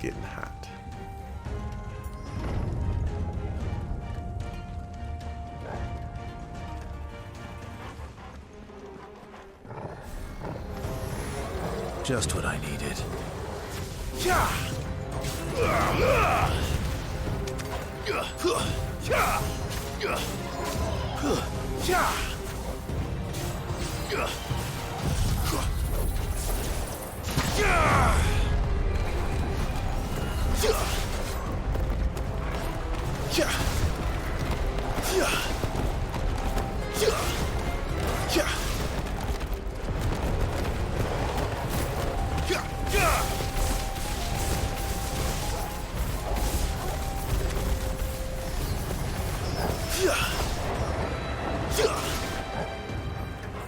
getting hot. Just what I needed.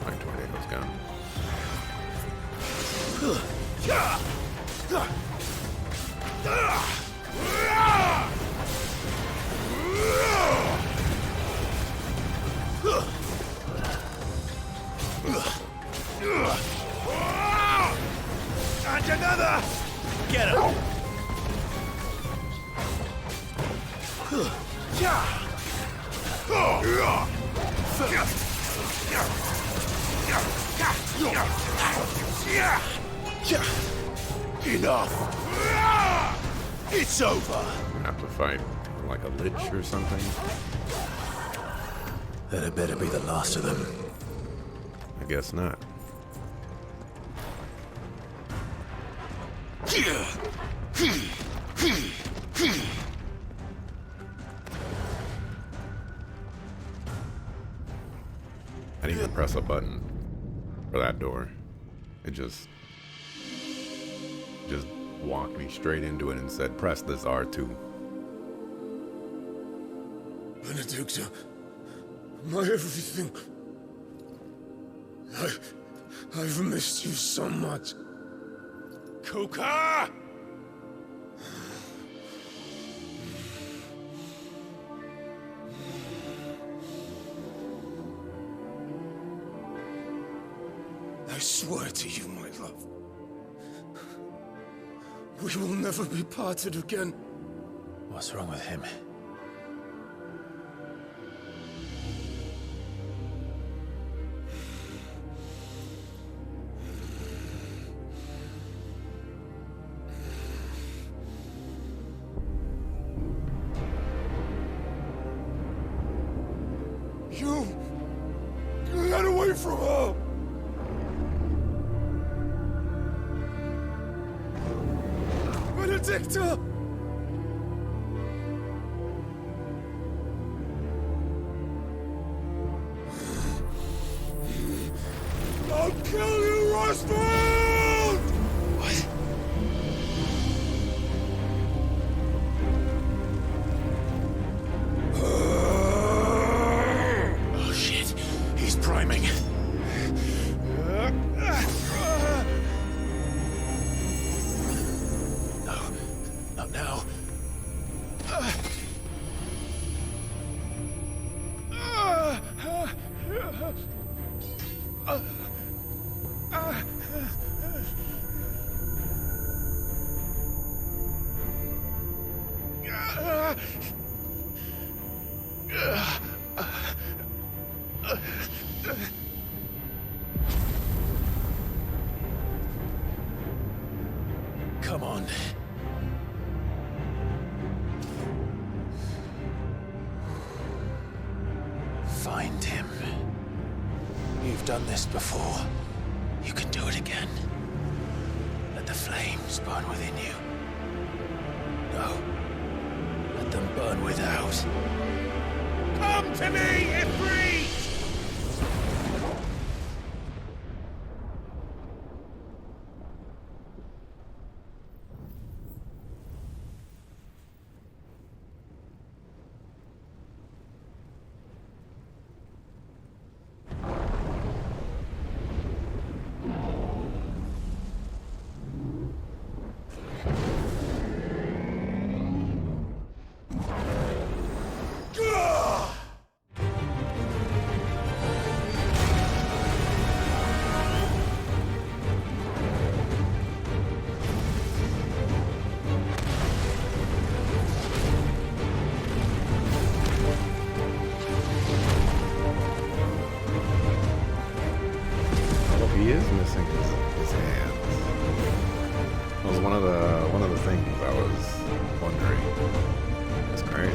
My tornado's gone. And another! Get him! Enough! It's over! Have to fight like a lich or something. That had better be the last of them. I guess not. I didn't even press a button for that door. It just walked me straight into it and said, press this R2. Benedicta, my everything. I've missed you so much. Kuka! I swear to you, my love. We will never be parted again. What's wrong with him? You got away from her! Benedicta! I'll kill you, Roswell! What? Oh shit, he's priming. No, not now. Come on. Find him. You've done this before. You can do it again. Let the flames burn within you. No. Let them burn without. Come to me, Ifrit! one of the things I was wondering. It's crazy.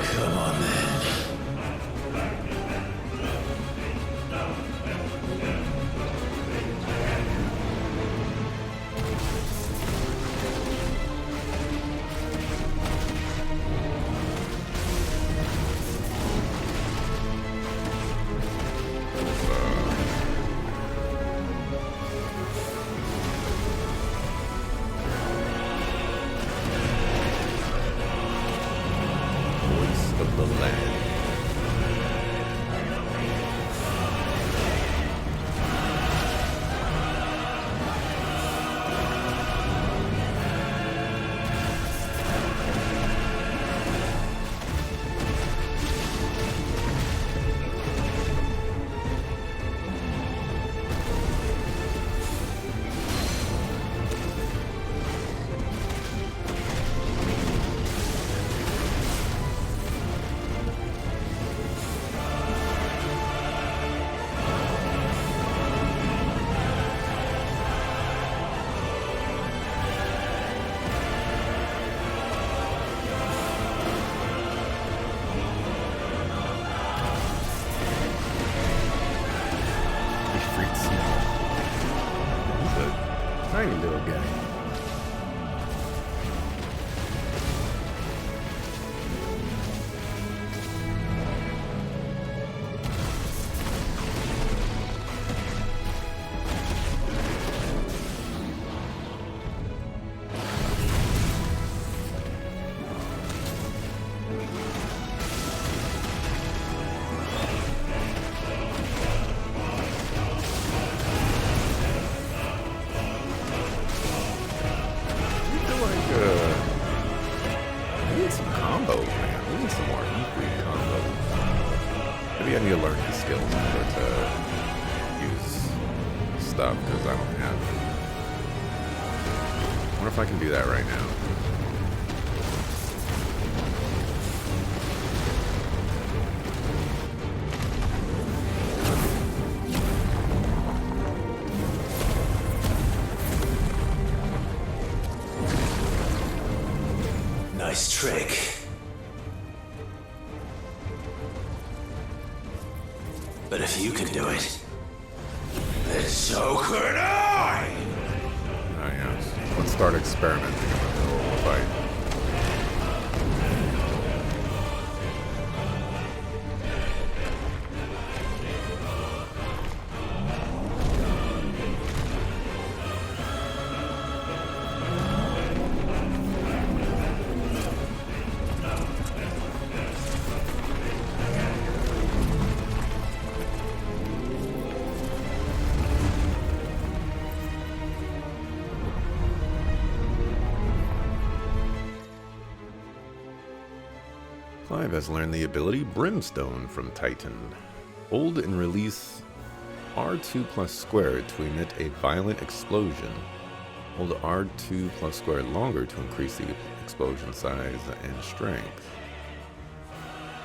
Come on then. Voice of the land. He's a tiny little guy. I need some combos, man. We need some more E3 combos. Maybe I need to learn these skills in order to use stuff, because I don't have it. I wonder if I can do that right now. Nice trick. But if you can do it, then so could I! Oh, yes. Let's start experimenting in the middle of the fight. Clive has learned the ability Brimstone from Titan. Hold and release R2 plus squared to emit a violent explosion. Hold R2 plus squared longer to increase the explosion size and strength.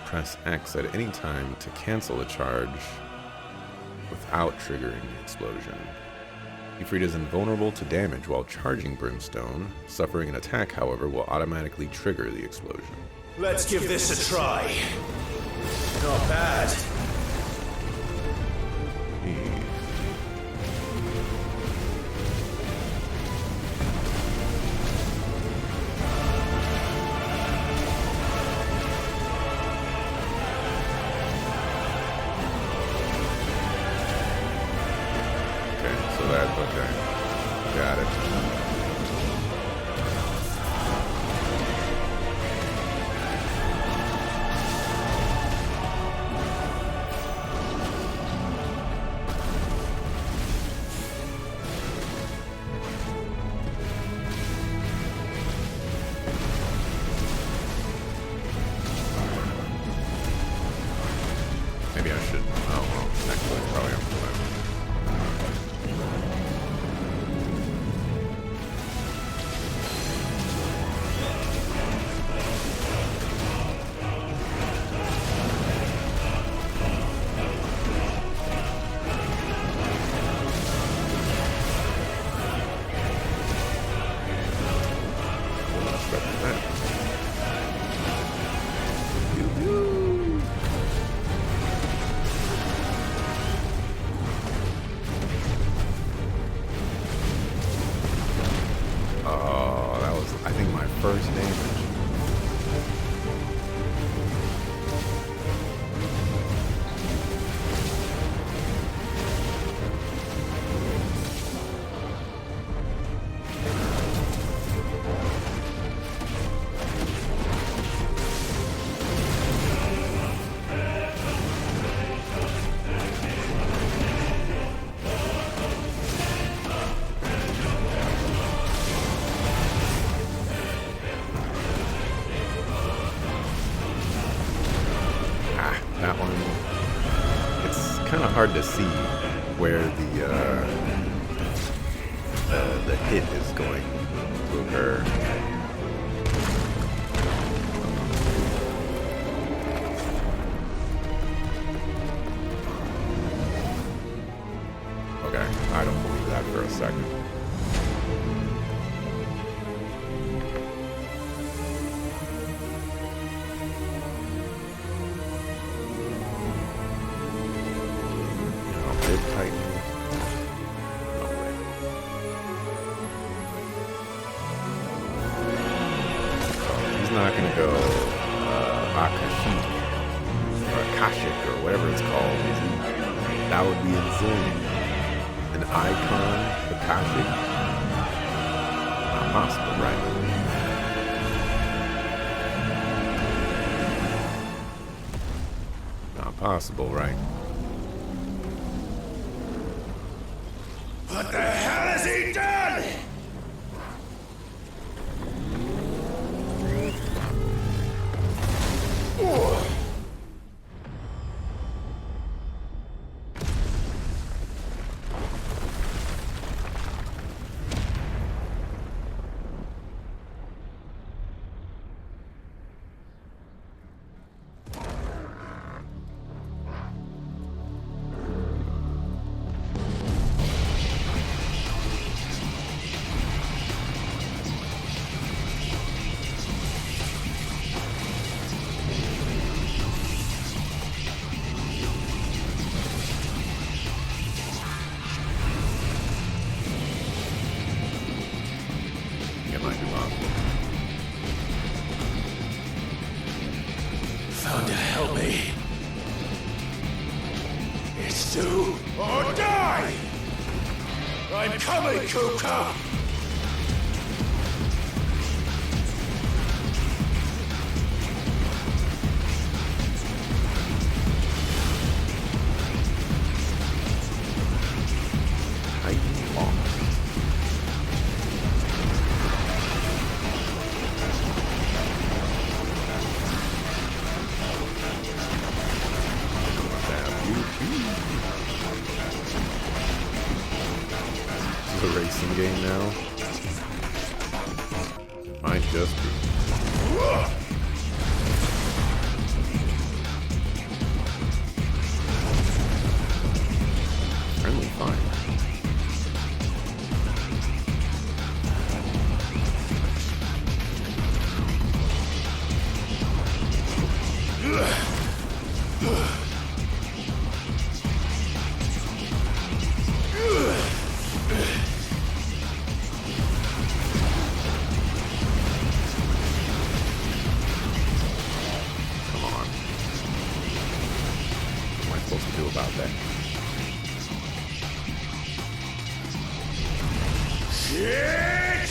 Press X at any time to cancel a charge without triggering the explosion. Ifrit is invulnerable to damage while charging Brimstone. Suffering an attack, however, will automatically trigger the explosion. Let's give this a try. Not bad. Okay, so that's okay. Got it. Maybe I should. Oh well, actually, probably I'm fine. Oh, that was, I think, my first damage. That one, it's kind of hard to see where the hit is going to occur. Okay, I don't believe that for a second. Titan. No way. He's not gonna go Akashic or Akashic or whatever it's called. That would be insane. An icon Akashic? Not possible, right? Not possible, right? What the hell has he done? Found to help me. It's do or die! I'm coming, Kuka! The racing game now. Might just be. Friendly fire. Supposed to do about that? Shit!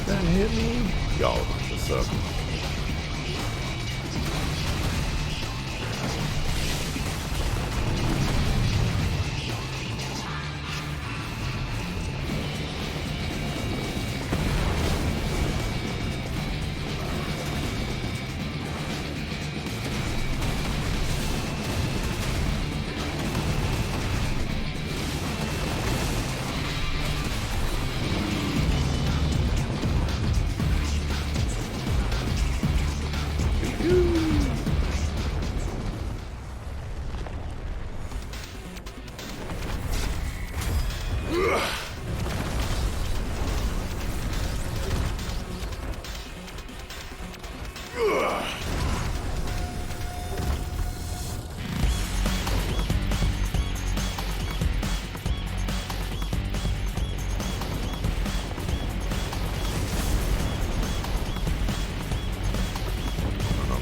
that hit me? Y'all a bunch of suckers.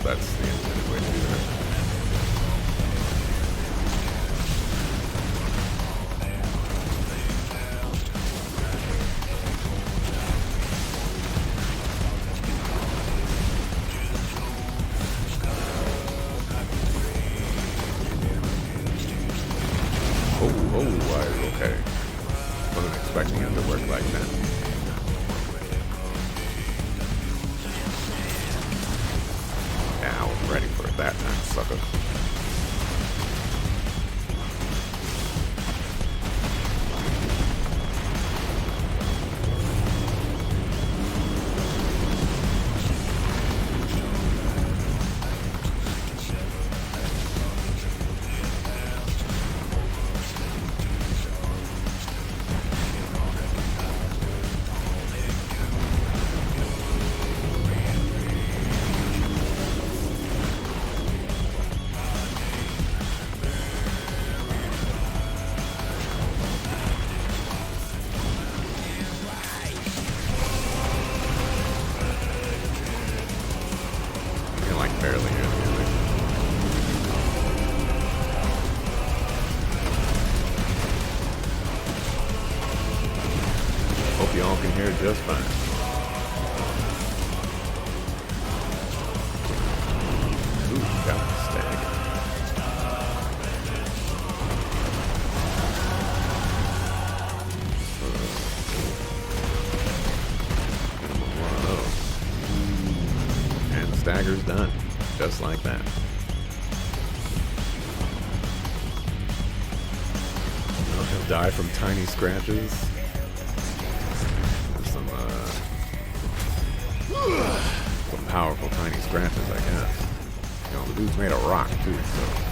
That's the intended way to do that. Okay. Wasn't expecting it to work like that. Yeah, I was ready for it that time, sucker. Barely hear the music. Hope y'all can hear it just fine. Ooh, got the stag. One of those. And the stagger's done. Just like that. He'll die from tiny scratches. Some powerful tiny scratches, I guess. You know, the dude's made of rock too, so.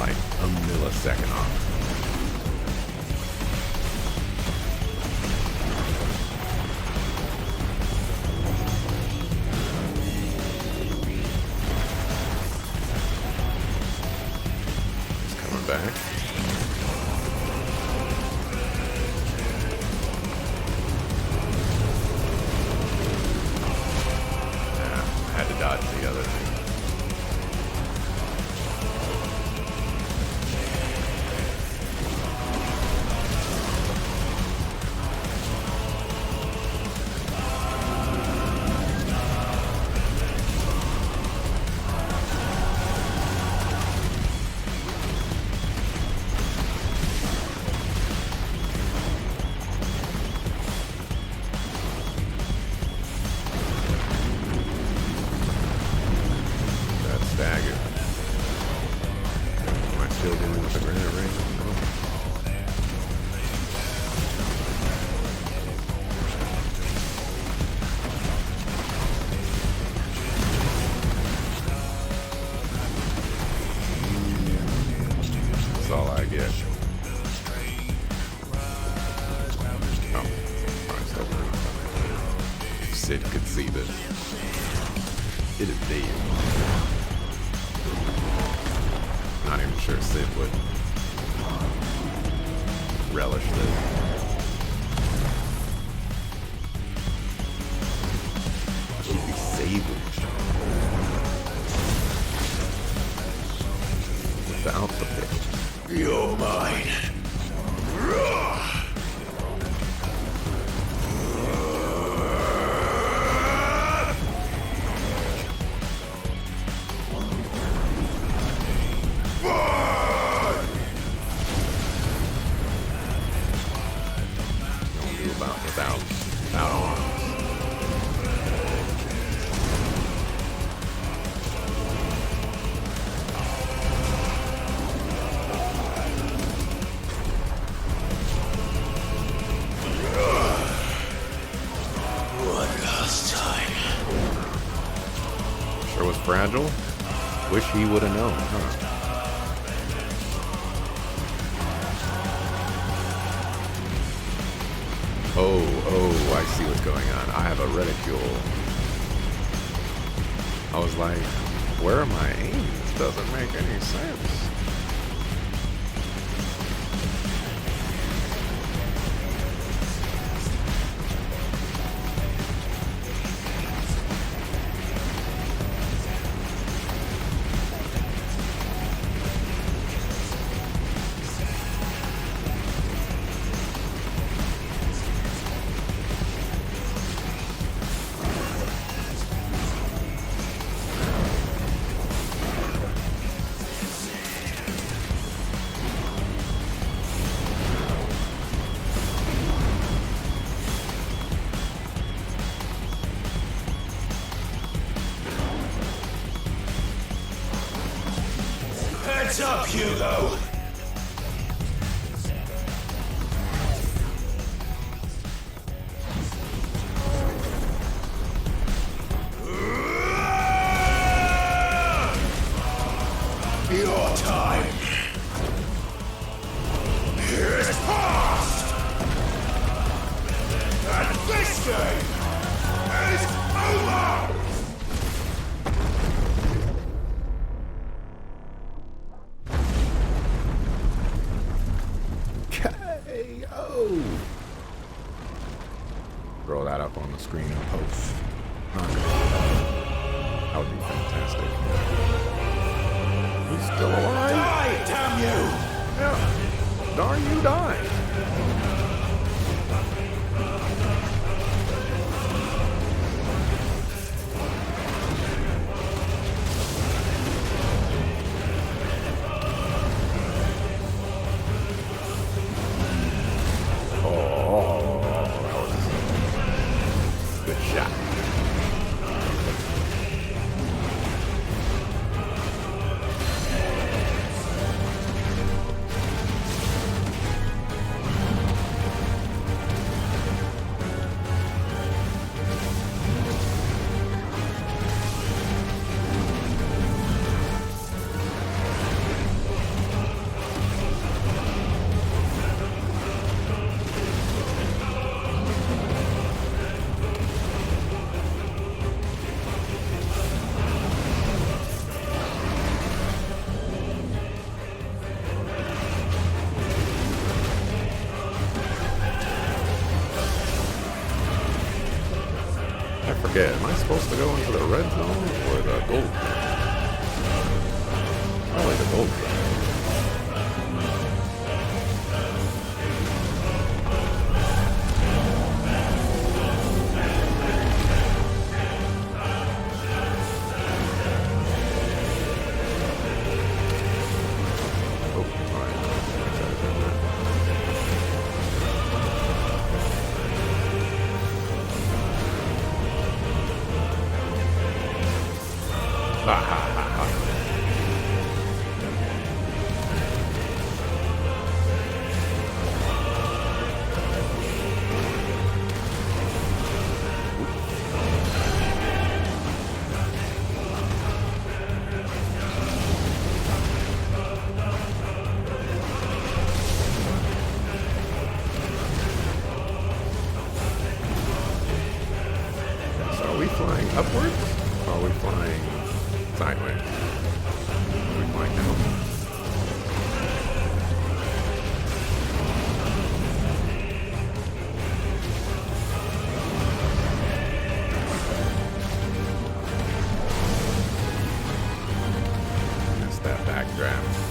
Like a millisecond off. It's coming back. Yeah, had to dodge the other thing. Dagger. Am I still dealing with the granite ring? No. That's all I get. Oh, I still burn. If Sid could see this. It is dead. Not even sure Sid would relish this. Should be savage. Without the pick. You're mine. Don't do without arms. One last time. Sure was fragile. Wish he would have known, huh? Oh, I see what's going on. I have a reticule. I was like, where are my aims? Doesn't make any sense. Heads up, Hugo! Your time is past! And this game is over! KO! Throw that up on the screen and post. That would be fantastic. He's still alive? Die, damn you! Yeah. Darn you, die. Oh, that was a good shot. I forget, am I supposed to go into the red zone or the gold zone? Probably the gold zone. Oh, alright. Ah. that backdraft.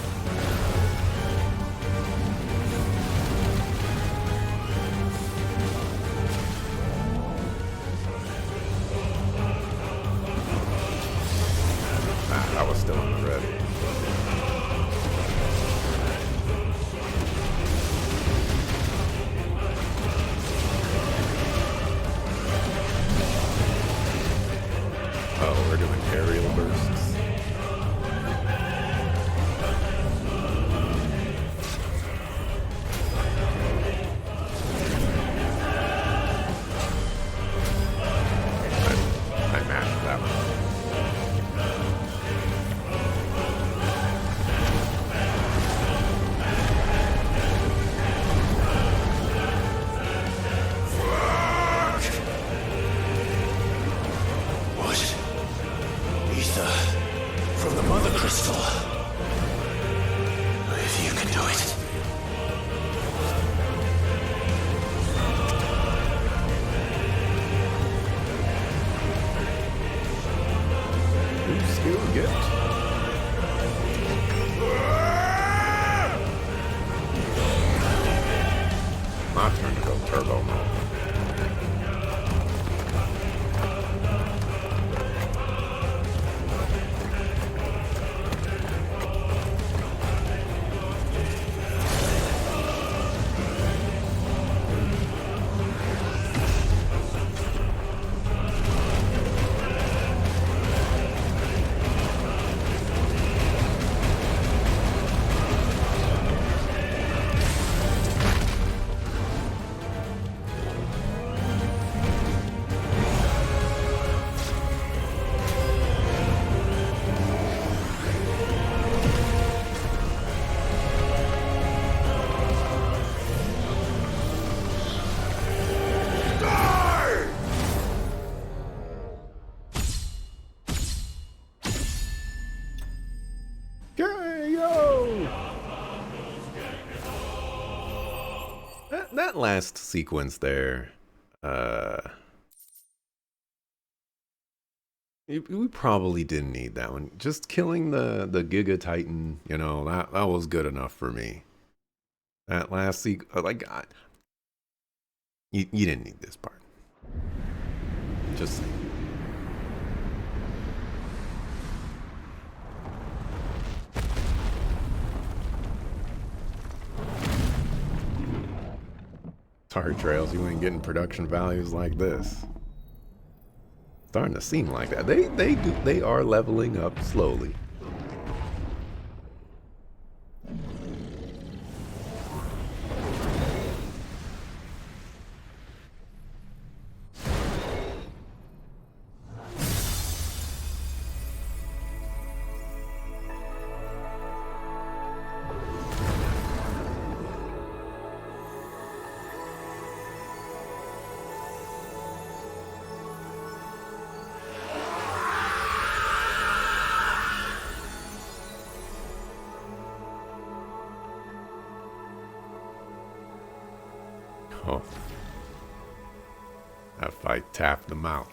I was still in the red. Oh, we're doing aerial bursts. I matched that one. From the Mother Crystal. If you can do it. New skill gift. My turn to go turbo mode. That last sequence there, we probably didn't need that one. Just killing the Giga Titan, you know, that was good enough for me. That last sequence, like, you didn't need this part. Just saying. Sorry, Trails, you ain't getting production values like this. Starting to seem like that. They are leveling up slowly. Oh. That fight tapped them out.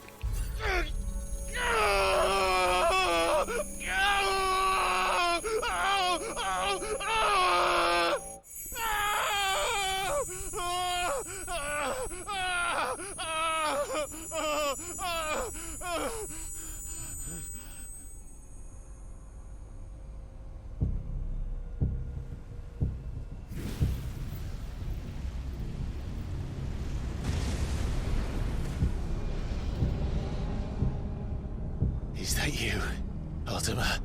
Is that you, Ultima?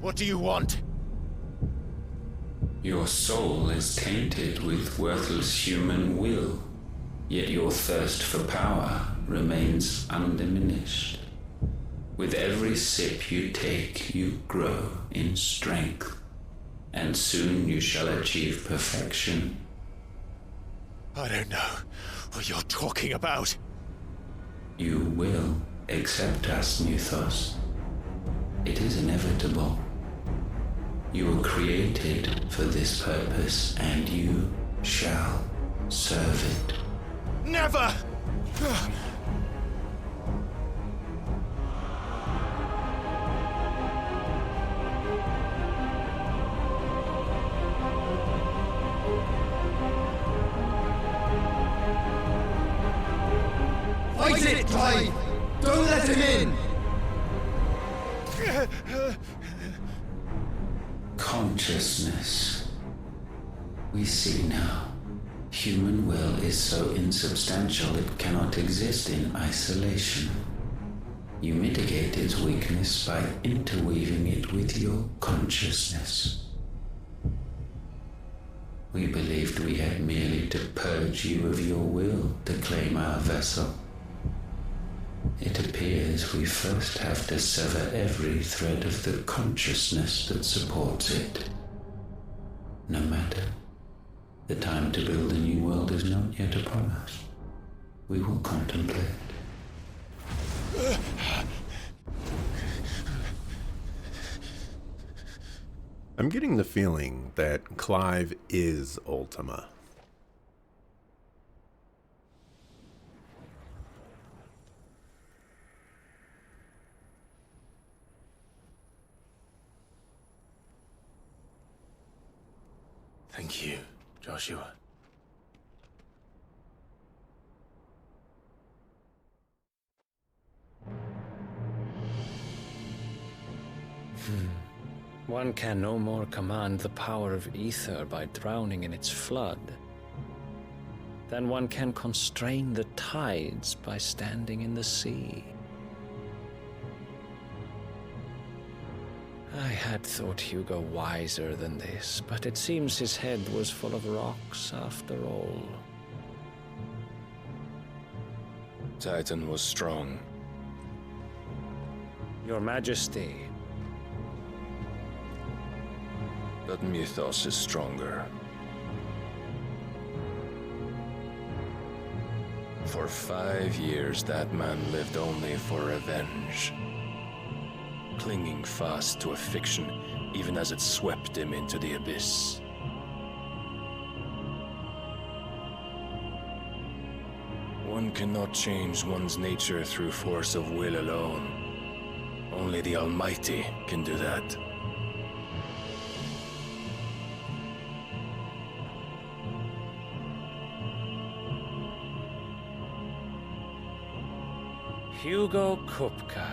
What do you want? Your soul is tainted with worthless human will, yet your thirst for power remains undiminished. With every sip you take, you grow in strength, and soon you shall achieve perfection. I don't know what you're talking about. You will accept us, Mythos. It is inevitable. You were created for this purpose, and you shall serve it. Never! Clive! Don't let him in! Consciousness. We see now. Human will is so insubstantial it cannot exist in isolation. You mitigate its weakness by interweaving it with your consciousness. We believed we had merely to purge you of your will to claim our vessel. It appears we first have to sever every thread of the consciousness that supports it. No matter. The time to build a new world is not yet upon us. We will contemplate. I'm getting the feeling that Clive is Ultima. Thank you, Joshua. One can no more command the power of ether by drowning in its flood than one can constrain the tides by standing in the sea. I had thought Hugo wiser than this, but it seems his head was full of rocks after all. Titan was strong. Your Majesty. But Mythos is stronger. For 5 years, that man lived only for revenge. Clinging fast to a fiction, even as it swept him into the abyss. One cannot change one's nature through force of will alone. Only the Almighty can do that. Hugo Kupka,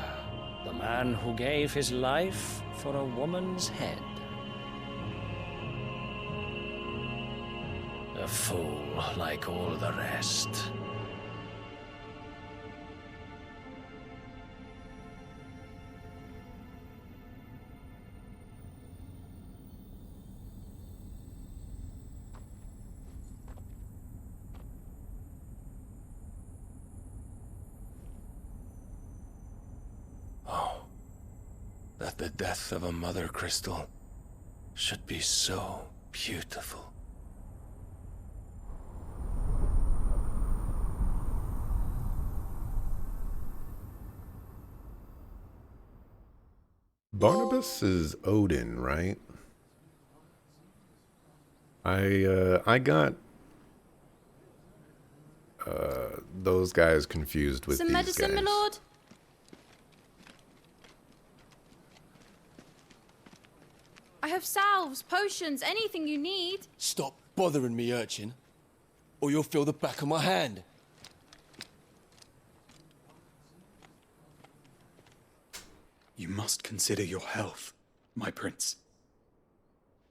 the man who gave his life for a woman's head. A fool like all the rest. That the death of a mother crystal should be so beautiful. Barnabas is Odin, right? I got those guys confused with Some these medicine, guys. my lord? I have salves, potions, anything you need. Stop bothering me, urchin, or you'll feel the back of my hand. You must consider your health, my prince.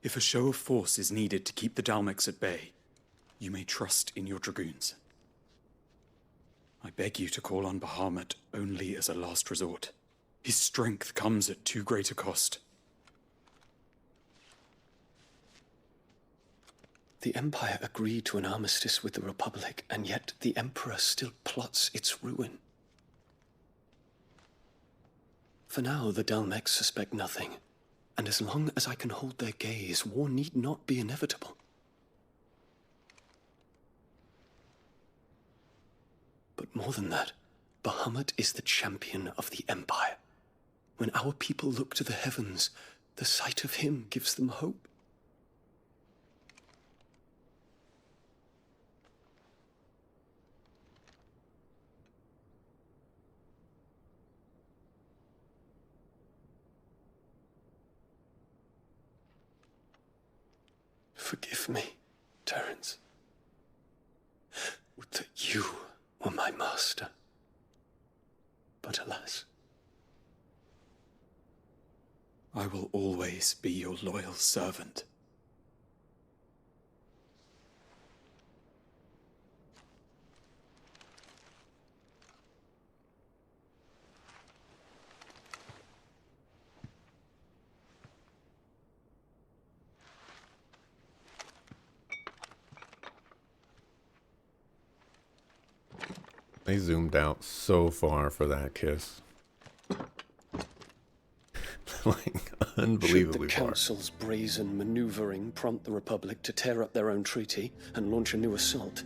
If a show of force is needed to keep the Dalmex at bay, you may trust in your dragoons. I beg you to call on Bahamut only as a last resort. His strength comes at too great a cost. The Empire agreed to an armistice with the Republic, and yet the Emperor still plots its ruin. For now, the Dalmex suspect nothing, and as long as I can hold their gaze, war need not be inevitable. But more than that, Bahamut is the champion of the Empire. When our people look to the heavens, the sight of him gives them hope. Forgive me, Terence. Would that you were my master. I will always be your loyal servant. They zoomed out so far for that kiss. Like, unbelievably Should the far. Council's brazen maneuvering prompt the Republic to tear up their own treaty and launch a new assault,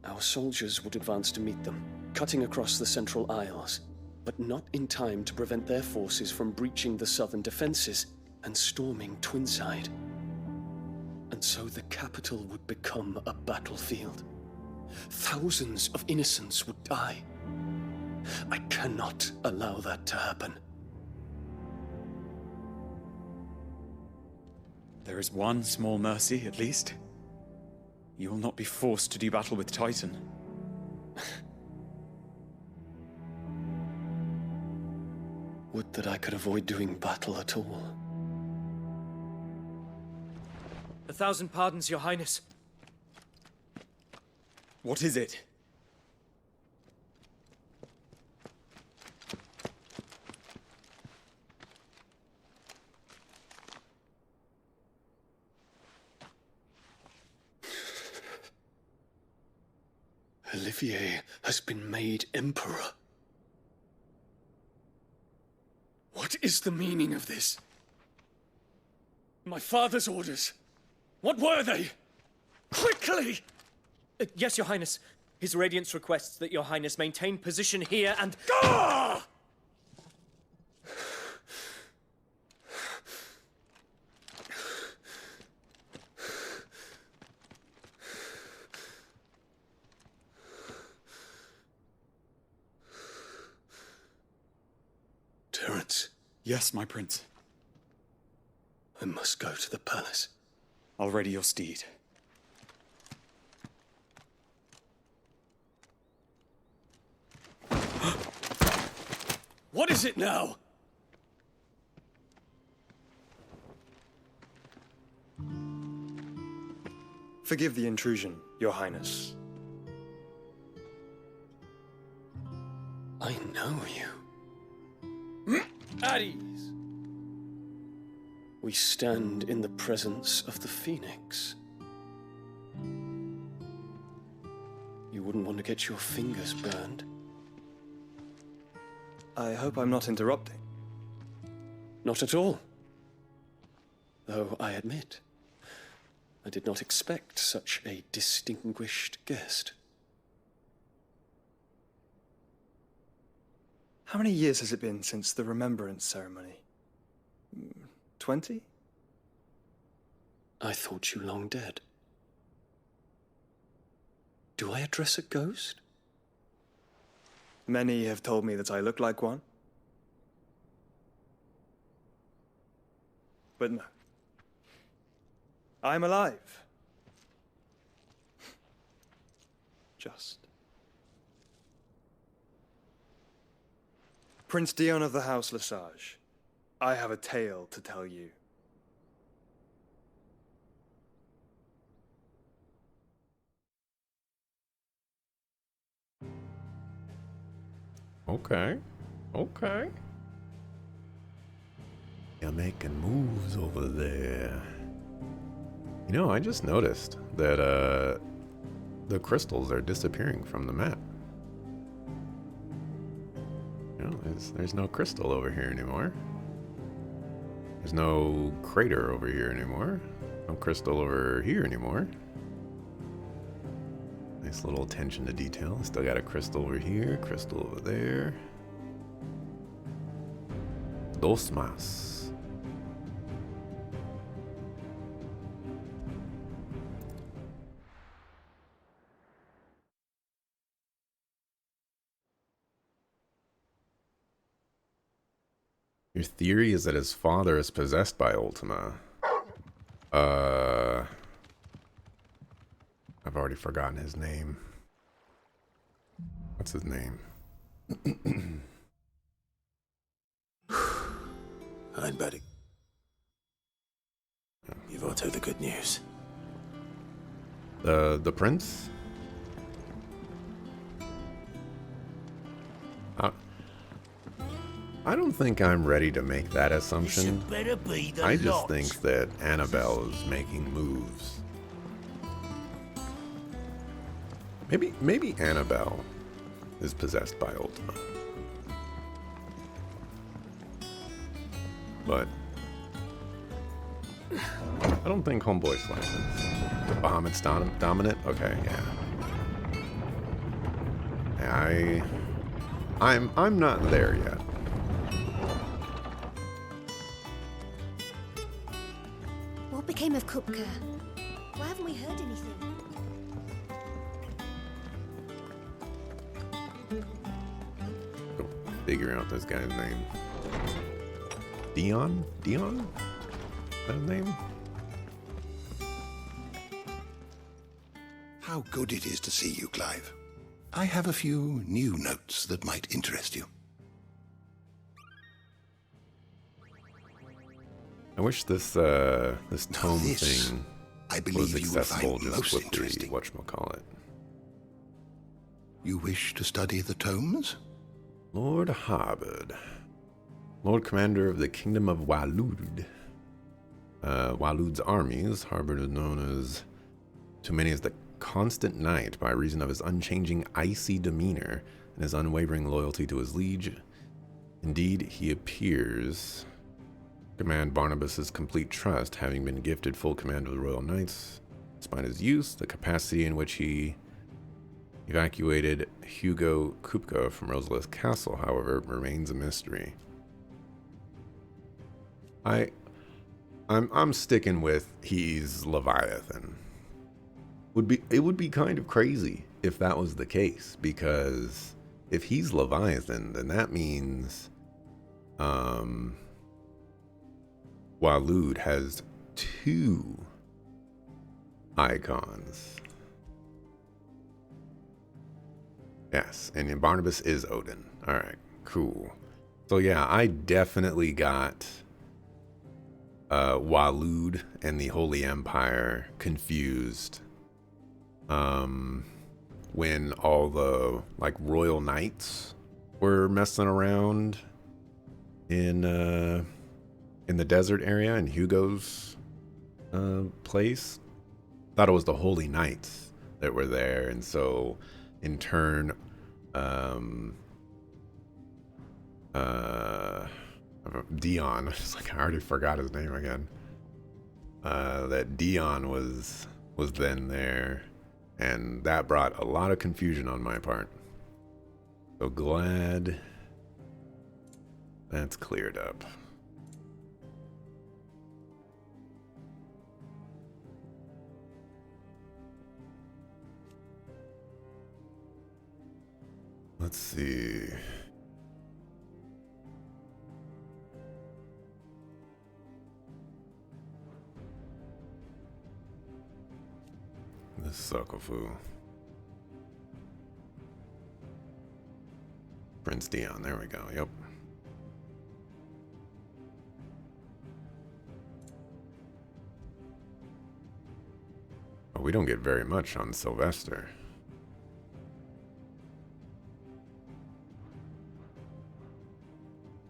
our soldiers would advance to meet them, cutting across the Central Isles, but not in time to prevent their forces from breaching the southern defenses and storming Twinside. And so the capital would become a battlefield. Thousands of innocents would die. I cannot allow that to happen. There is one small mercy, at least. You will not be forced to do battle with Titan. Would that I could avoid doing battle at all. 1,000 pardons, Your Highness. What is it? Olivier has been made Emperor. What is the meaning of this? My father's orders. What were they? Quickly! Yes, Your Highness. His Radiance requests that Your Highness maintain position here and... Ah! Terence. Yes, my prince. I must go to the palace. I'll ready your steed. What is it now? Forgive the intrusion, Your Highness. I know you. At ease. We stand in the presence of the Phoenix. You wouldn't want to get your fingers burned. I hope I'm not interrupting. Not at all. Though I admit, I did not expect such a distinguished guest. How many years has it been since the Remembrance ceremony? 20? I thought you long dead. Do I address a ghost? Many have told me that I look like one. But no. I'm alive. Just. Prince Dion of the House Lesage, I have a tale to tell you. Okay. Okay. You're making moves over there. You know, I just noticed that the crystals are disappearing from the map. You know, there's no crystal over here anymore. There's no crater over here anymore. No crystal over here anymore. Nice little attention to detail. Still got a crystal over here, crystal over there. Dos más. Your theory is that his father is possessed by Ultima. I've already forgotten his name. What's his name? Einberg. You've auto the good news. The prince? I don't think I'm ready to make that assumption. I just think that Annabelle is making moves. Maybe Annabelle is possessed by Ultima. But I don't think Homeboy's licensed. The Bahamut's dominant? Okay, yeah. I'm not there yet. What became of Kupka? Why haven't we heard anything? Go figure out this guy's name. Dion? Dion? Is that his name? How good it is to see you, Clive. I have a few new notes that might interest you. I wish this tome thing was accessible just with the whatchamacallit. You wish to study the tomes? Lord Harbord. Lord Commander of the Kingdom of Waloed. Waloed's armies, Harbord is known as to many as the Constant Knight by reason of his unchanging icy demeanor and his unwavering loyalty to his liege. Indeed, he appears to command Barnabas's complete trust, having been gifted full command of the Royal Knights. Despite his youth, the capacity in which he evacuated Hugo Kupka from Rosalith Castle, however, remains a mystery. I'm sticking with he's Leviathan. It would be kind of crazy if that was the case, because if he's Leviathan, then that means Waloed has 2 icons. Yes, and Barnabas is Odin. All right, cool. So yeah, I definitely got Waloed and the Holy Empire confused when all the royal knights were messing around in the desert area in Hugo's place. Thought it was the Holy Knights that were there, and so in turn Dion, I already forgot his name again. That Dion was then there, and that brought a lot of confusion on my part. So glad that's cleared up. Let's see. This Sucklefoo. Prince Dion, there we go, yep. Oh, we don't get very much on Sylvester.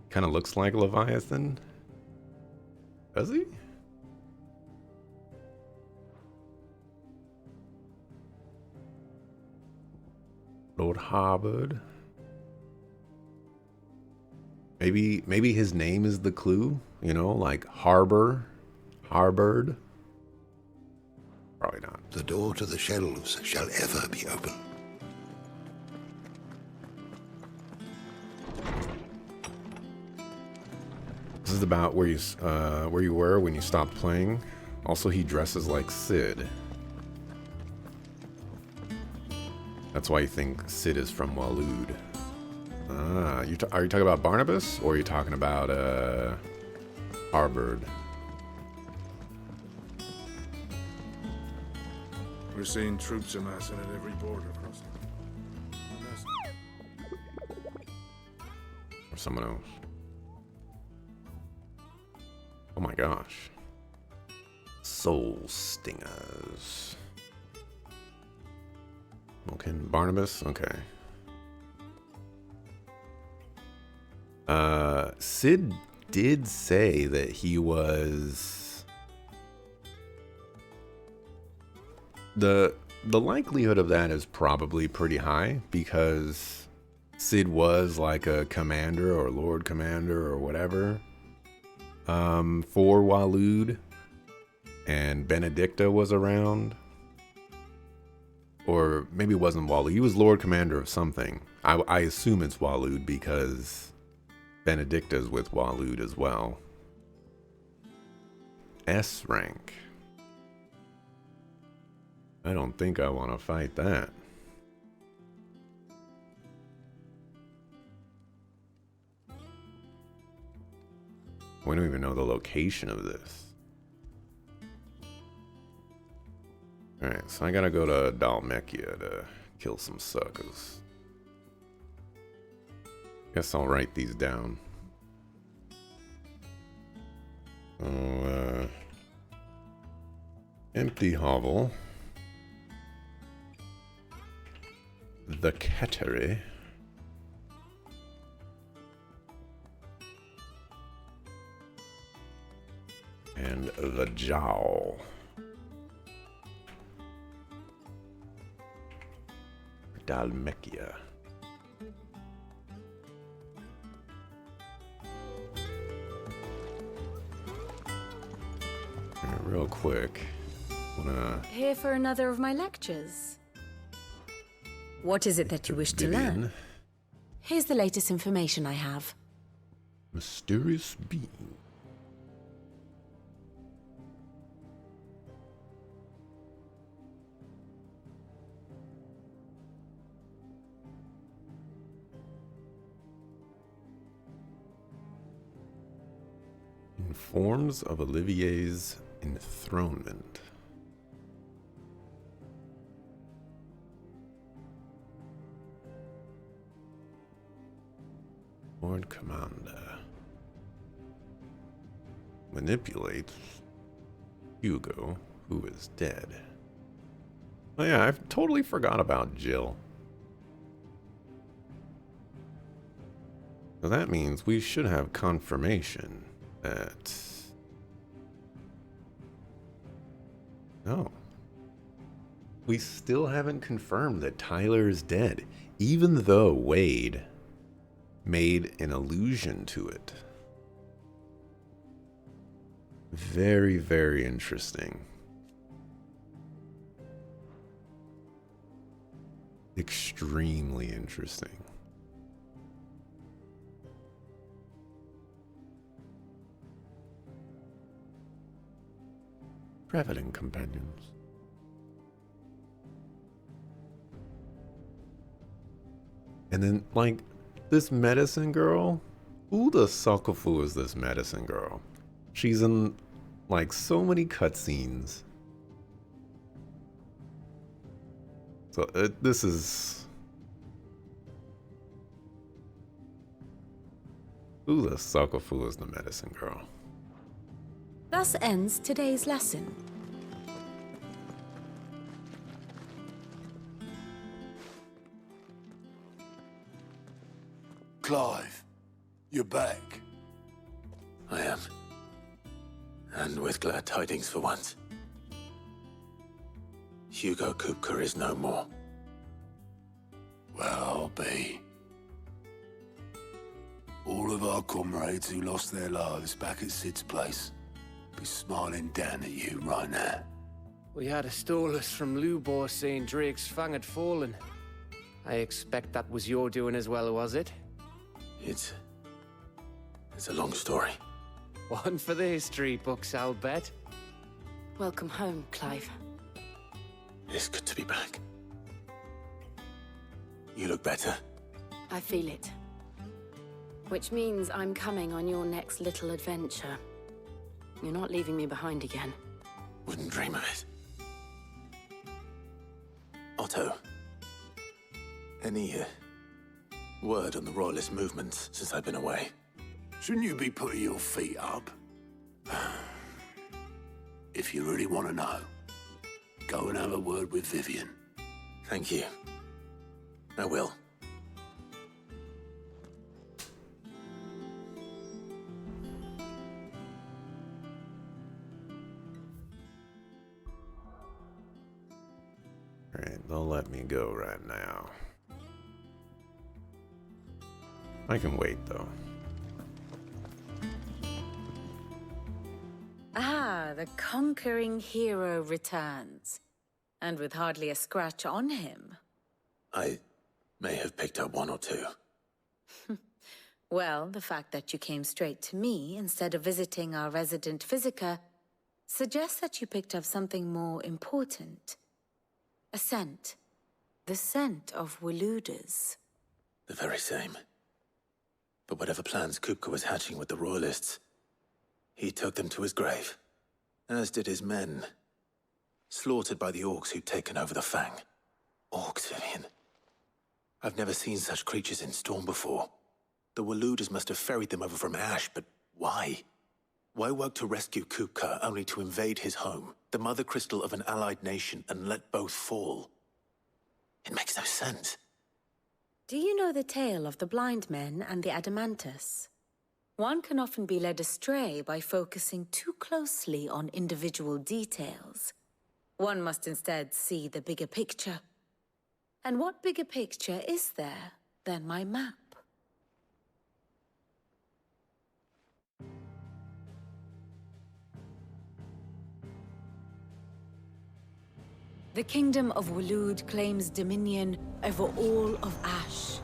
Kind of looks like Leviathan. Does he? Lord Harbord. Maybe his name is the clue, you know, like Harbord. Probably not. The door to the shelves shall ever be open. This is about where you were when you stopped playing. Also, he dresses like Cid. That's why you think Cid is from Waloed. Ah, are you talking about Barnabas, or are you talking about Harbord? We're seeing troops amassing at every border crossing. Or someone else. Oh my gosh. Soul Stingers. Okay, Barnabas? Okay. Sid did say that he was... The likelihood of that is probably pretty high because Sid was like a commander or Lord Commander or whatever for Waloed, and Benedicta was around. Or maybe it wasn't Waloed. He was Lord Commander of something. I assume it's Waloed because Benedicta's with Waloed as well. S rank. I don't think I want to fight that. We don't even know the location of this. Alright, so I gotta go to Dhalmekia to kill some suckers. Guess I'll write these down. So, empty hovel. The Kettery. And the Jowl. Dhalmekia. Real quick. Here for another of my lectures. What is it that you wish to learn? Here's the latest information I have. Mysterious being. Informs of Olivier's enthronement. Lord Commander manipulates Hugo, who is dead. Oh yeah, I totally forgot about Jill. So that means we should have confirmation that... No. We still haven't confirmed that Tyler is dead, even though Wade made an allusion to it. Very, very interesting. Extremely interesting. Traveling companions. And then, like, this medicine girl? Who the suckerfoo is this medicine girl? She's in, like, so many cutscenes. So, this is... Who the suckerfoo is the medicine girl? Thus ends today's lesson. Clive, you're back. I am. And with glad tidings for once. Hugo Kupka is no more. Well, I'll be. All of our comrades who lost their lives back at Sid's place be smiling down at you right now. We had a stolus from Lubor saying Drake's fang had fallen. I expect that was your doing as well, was it? It's a long story. One for the history books, I'll bet. Welcome home, Clive. It's good to be back. You look better. I feel it. Which means I'm coming on your next little adventure. You're not leaving me behind again. Wouldn't dream of it. Otto, any word on the Royalist movement since I've been away? Shouldn't you be putting your feet up? If you really want to know, go and have a word with Vivian. Thank you. I will. Alright, they'll let me go right now. I can wait, though. Ah, the conquering hero returns. And with hardly a scratch on him. I may have picked up one or two. Well, the fact that you came straight to me instead of visiting our resident Physica suggests that you picked up something more important. A scent. The scent of Waloeders. The very same. But whatever plans Kupka was hatching with the Royalists, he took them to his grave. As did his men. Slaughtered by the Orcs who'd taken over the Fang. Orcs, Vivian. I've never seen such creatures in Storm before. The Waloeders must have ferried them over from Ash, but why? Why work to rescue Kupka only to invade his home, the mother crystal of an allied nation, and let both fall? It makes no sense. Do you know the tale of the blind men and the Adamantus? One can often be led astray by focusing too closely on individual details. One must instead see the bigger picture. And what bigger picture is there than my map? The Kingdom of Waloed claims dominion over all of Ash.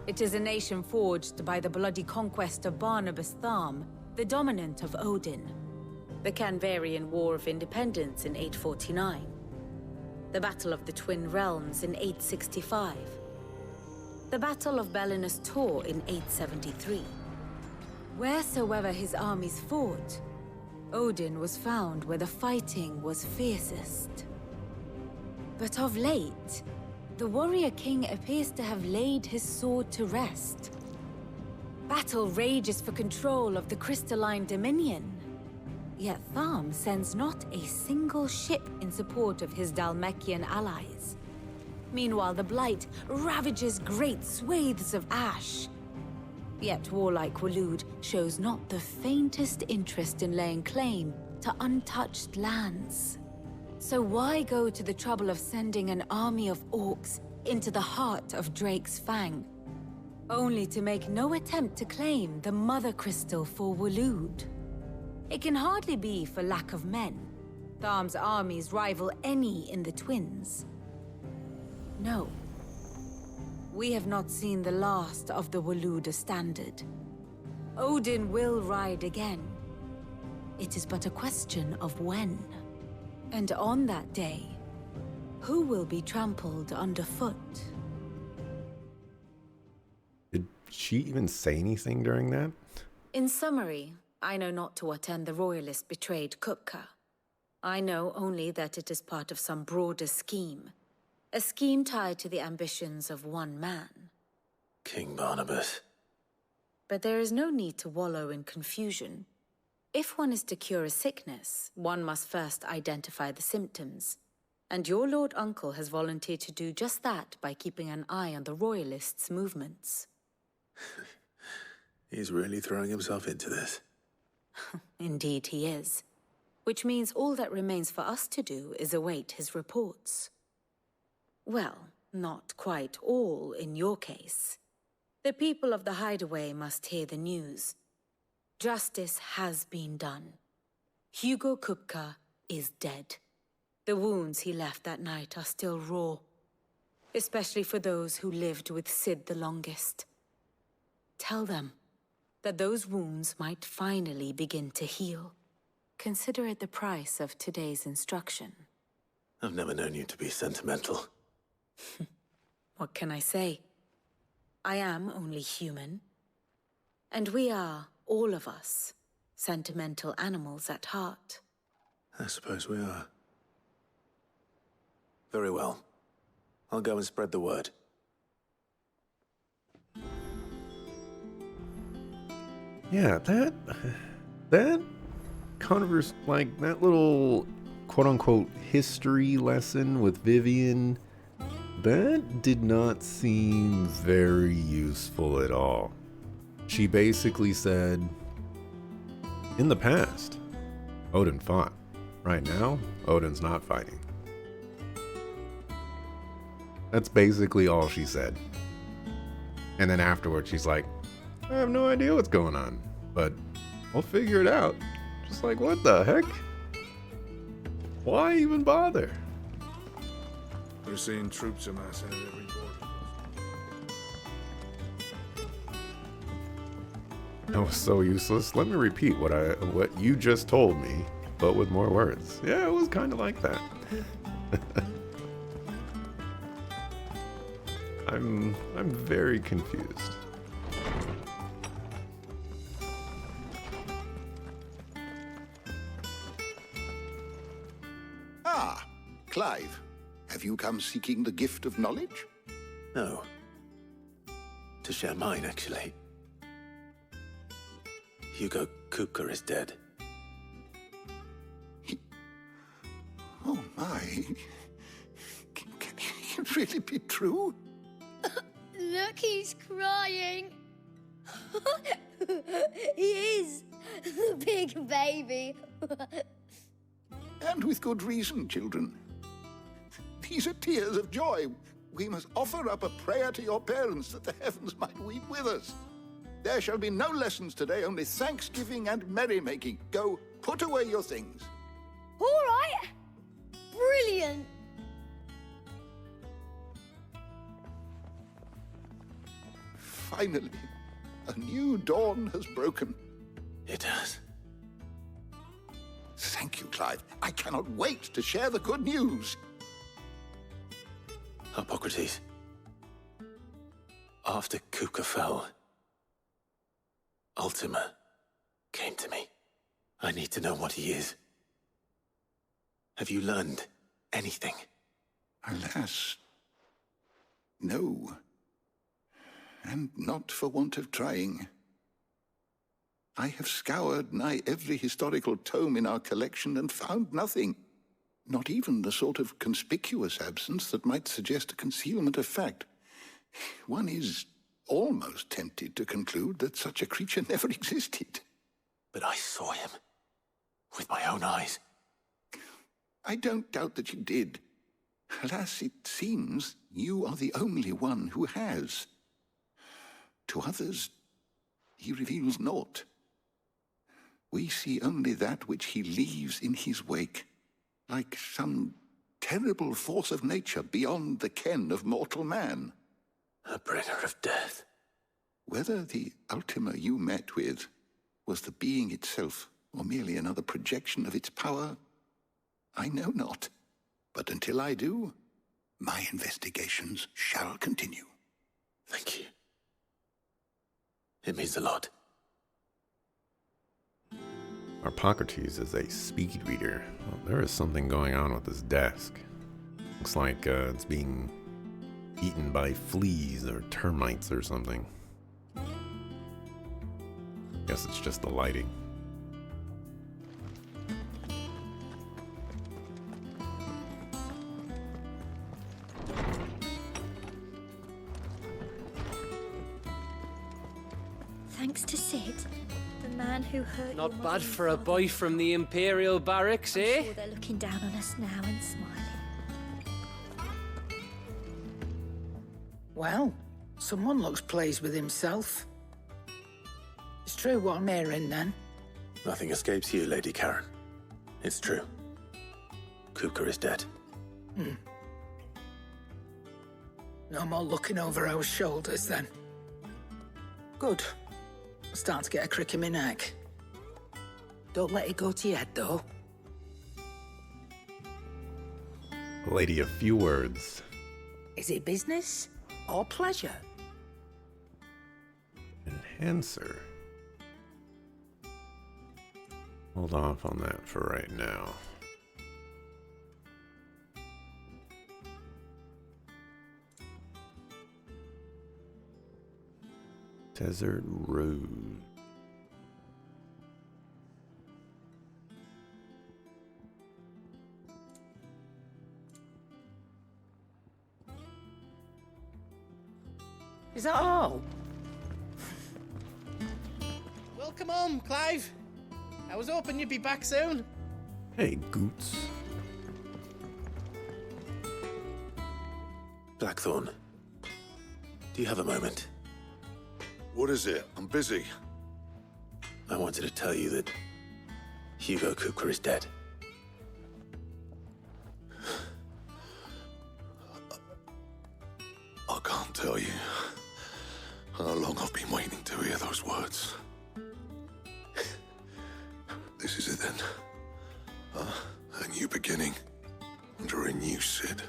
It is a nation forged by the bloody conquest of Barnabas Tharm, the dominant of Odin. The Canvarian War of Independence in 849. The Battle of the Twin Realms in 865. The Battle of Belinus Tor in 873. Wheresoever his armies fought, Odin was found where the fighting was fiercest. But of late, the warrior king appears to have laid his sword to rest. Battle rages for control of the crystalline dominion. Yet Tharm sends not a single ship in support of his Dhalmekian allies. Meanwhile, the Blight ravages great swathes of Ash. Yet warlike Waloed shows not the faintest interest in laying claim to untouched lands. So why go to the trouble of sending an army of orcs into the heart of Drake's Fang, only to make no attempt to claim the Mother Crystal for Waloed? It can hardly be for lack of men. Tharm's armies rival any in the Twins. No. We have not seen the last of the Waloeder standard. Odin will ride again. It is but a question of when. And on that day, who will be trampled underfoot? Did she even say anything during that? In summary, I know not to what end the Royalist betrayed Kupka. I know only that it is part of some broader scheme. A scheme tied to the ambitions of one man. King Barnabas. But there is no need to wallow in confusion. If one is to cure a sickness, one must first identify the symptoms. And your Lord Uncle has volunteered to do just that by keeping an eye on the Royalists' movements. He's really throwing himself into this. Indeed he is. Which means all that remains for us to do is await his reports. Well, not quite all in your case. The people of the Hideaway must hear the news. Justice has been done. Hugo Kupka is dead. The wounds he left that night are still raw, especially for those who lived with Sid the longest. Tell them that those wounds might finally begin to heal. Consider it the price of today's instruction. I've never known you to be sentimental. What can I say? I am only human. And we are, all of us, sentimental animals at heart. I suppose we are. Very well. I'll go and spread the word. Yeah, that like that little quote-unquote history lesson with Vivian, that did not seem very useful at all. She basically said, in the past, Odin fought. Right now, Odin's not fighting. That's basically all she said. And then afterwards, she's like, I have no idea what's going on, but I'll figure it out. Just like, what the heck? Why even bother? We're seeing troops amassing at every border. That was so useless. Let me repeat what you just told me, but with more words. Yeah, it was kind of like that. I'm very confused. Ah, Clive. Have you come seeking the gift of knowledge? No. To share mine, actually. Hugo Kupka is dead. Oh my. Can it really be true? Look, he's crying. He is. The big baby. And with good reason, children. These are tears of joy. We must offer up a prayer to your parents that the heavens might weep with us. There shall be no lessons today, only thanksgiving and merrymaking. Go, put away your things. All right. Brilliant. Finally, a new dawn has broken. It has. Thank you, Clive. I cannot wait to share the good news. Hippocrates. After Kupka fell, Ultima came to me. I need to know what he is. Have you learned anything? Alas, no. And not for want of trying. I have scoured nigh every historical tome in our collection and found nothing. Not even the sort of conspicuous absence that might suggest a concealment of fact. One is almost tempted to conclude that such a creature never existed. But I saw him. With my own eyes. I don't doubt that you did. Alas, it seems you are the only one who has. To others, he reveals naught. We see only that which he leaves in his wake, like some terrible force of nature beyond the ken of mortal man. A bringer of death. Whether the Ultima you met with was the being itself, or merely another projection of its power, I know not. But until I do, my investigations shall continue. Thank you. It means a lot. Hippocrates is a speed reader. Well, there is something going on with this desk. Looks like it's being eaten by fleas or termites or something. Guess it's just the lighting. Thanks to Sid, the man who hurt Not your bad mother for a and boy from the Imperial Barracks, eh? I'm sure they're looking down on us now and smiling. Well, someone looks pleased with himself. It's true what I'm hearing, then. Nothing escapes you, Lady Karen. It's true. Kupka is dead. No more looking over our shoulders, then. Good. I'm starting to get a crick in my neck. Don't let it go to your head, though. Lady of few words. Is it business or pleasure? Enhancer. Hold off on that for right now. Desert Road. Is that all? Welcome home, Clive. I was hoping you'd be back soon. Hey, Goots. Blackthorn, do you have a moment? What is it? I'm busy. I wanted to tell you that Hugo Kupka is dead. I can't tell you how long I've been waiting to hear those words. This is it then. A new beginning under a new Cid.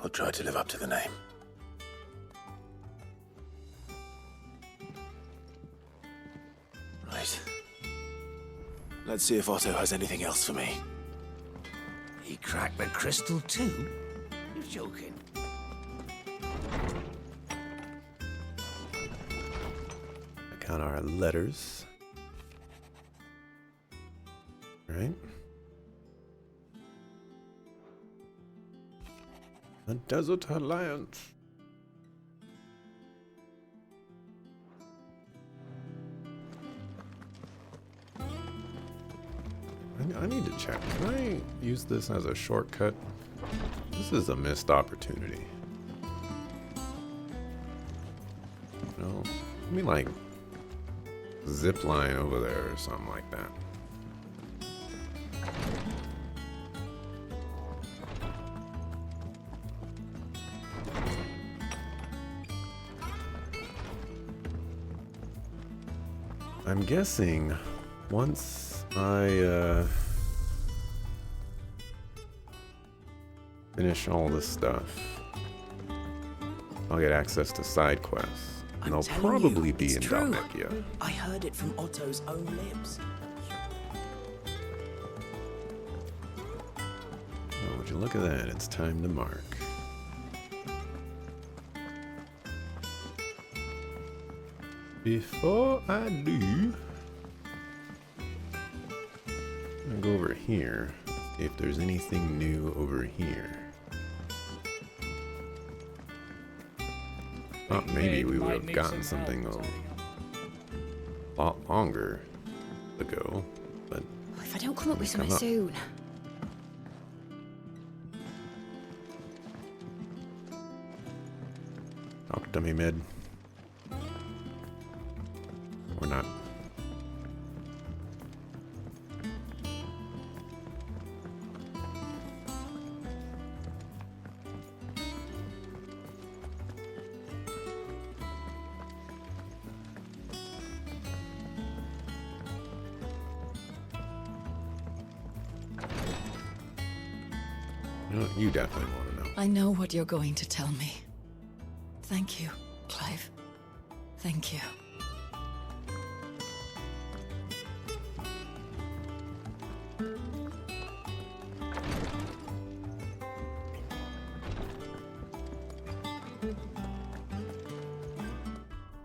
I'll try to live up to the name. Right. Let's see if Otto has anything else for me. He cracked the crystal too? You're joking. Got our letters. Right. The Desert Alliance. I need to check. Can I use this as a shortcut? This is a missed opportunity. No, let me like zip line over there or something like that. I'm guessing once I finish all this stuff, I'll get access to side quests. And they'll probably be in Dhalmekia. I heard it from Otto's own lips. Oh, would you look at that? It's time to mark. Before I do, I'm gonna go over here, see if there's anything new over here. Thought maybe we would have gotten something a lot longer ago, but If I don't come up with something soon. Talk to me, Mid. Or not. You definitely want to know. I know what you're going to tell me. Thank you, Clive. Thank you.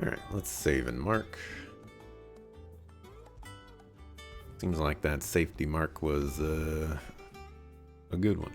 Alright, let's save and mark. Seems like that safety mark was a good one.